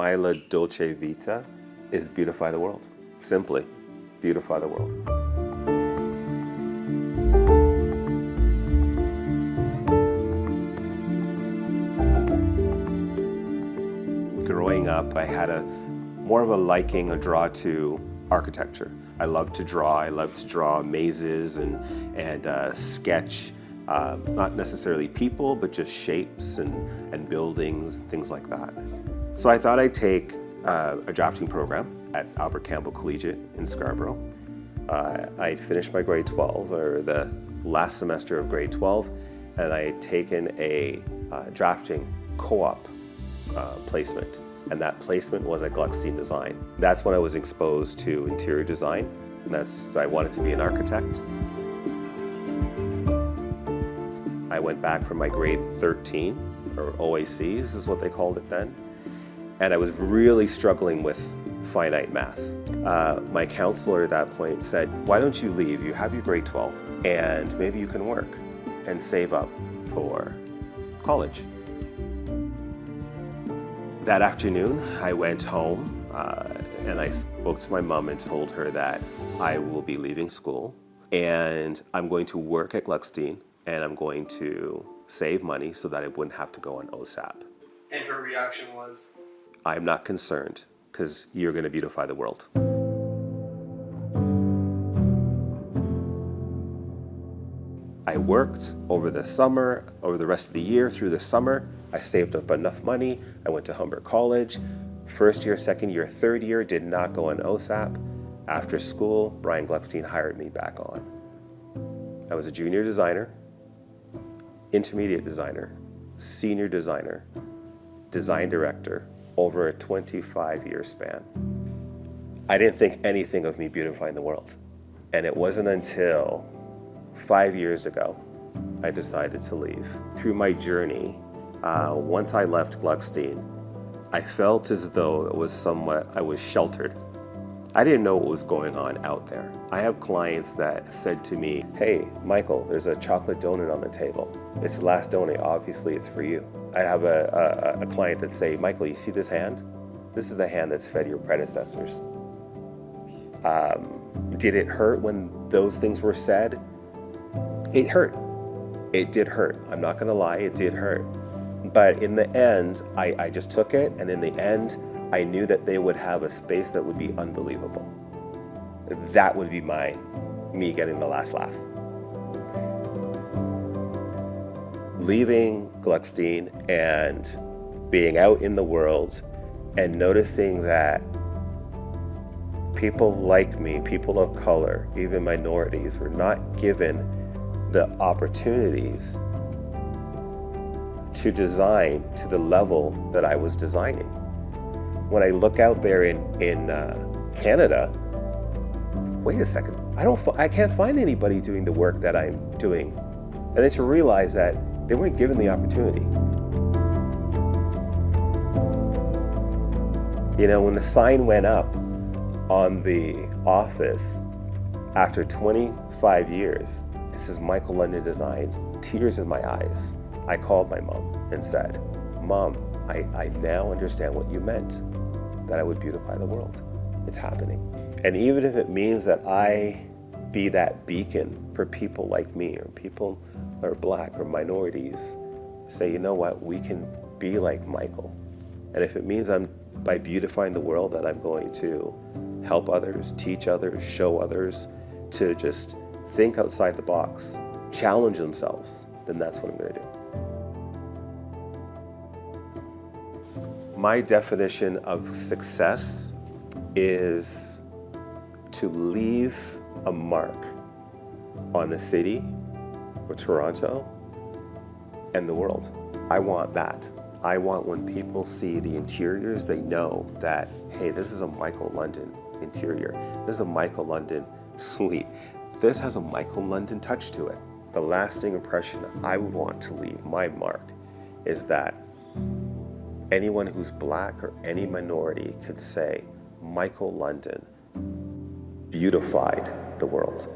My La Dolce Vita is beautify the world. Simply, beautify the world. Growing up, I had more of a liking, a draw to architecture. I love to draw. I love to draw mazes and sketch, not necessarily people, but just shapes and buildings, things like that. So I thought I'd take a drafting program at Albert Campbell Collegiate in Scarborough. I'd finished my grade 12, or the last semester of grade 12, and I had taken a drafting co-op placement. And that placement was at Gluckstein Design. That's when I was exposed to interior design, and I wanted to be an architect. I went back for my grade 13, or OACs is what they called it then, and I was really struggling with finite math. My counselor at that point said, why don't you leave? You have your grade 12, and maybe you can work and save up for college. That afternoon, I went home and I spoke to my mom and told her that I will be leaving school and I'm going to work at Gluckstein and I'm going to save money so that I wouldn't have to go on OSAP. And her reaction was? I'm not concerned because you're going to beautify the world. I worked over the summer, over the rest of the year, through the summer. I saved up enough money. I went to Humber College. First year, second year, third year, did not go on OSAP. After school, Brian Gluckstein hired me back on. I was a junior designer, intermediate designer, senior designer, design director over a 25-year span. I didn't think anything of me beautifying the world. And it wasn't until 5 years ago I decided to leave. Through my journey, once I left Gluckstein, I felt as though I was sheltered. I didn't know what was going on out there. I have clients that said to me, hey, Michael, there's a chocolate donut on the table. It's the last donut, obviously it's for you. I have a client that say, Michael, you see this hand? This is the hand that's fed your predecessors. Did it hurt when those things were said? It hurt. It did hurt. I'm not gonna lie, it did hurt. But in the end, I just took it, and in the end, I knew that they would have a space that would be unbelievable. That would be me getting the last laugh. Leaving Gluckstein and being out in the world and noticing that people like me, people of color, even minorities, were not given the opportunities to design to the level that I was designing. When I look out there in Canada, wait a second, I can't find anybody doing the work that I'm doing. And then to realize that they weren't given the opportunity. You know, when the sign went up on the office after 25 years, it says Michael London Designs, tears in my eyes. I called my mom and said, Mom, I now understand what you meant, that I would beautify the world. It's happening. And even if it means that I be that beacon for people like me, or people that are black or minorities, say, you know what, we can be like Michael. And if it means by beautifying the world, that I'm going to help others, teach others, show others to just think outside the box, challenge themselves, then that's what I'm going to do. My definition of success is to leave a mark on the city or Toronto and the world. I want that. I want when people see the interiors, they know that, hey, this is a Michael London interior. This is a Michael London suite. This has a Michael London touch to it. The lasting impression I would want to leave, my mark, is that anyone who's black or any minority could say, Michael London beautified the world.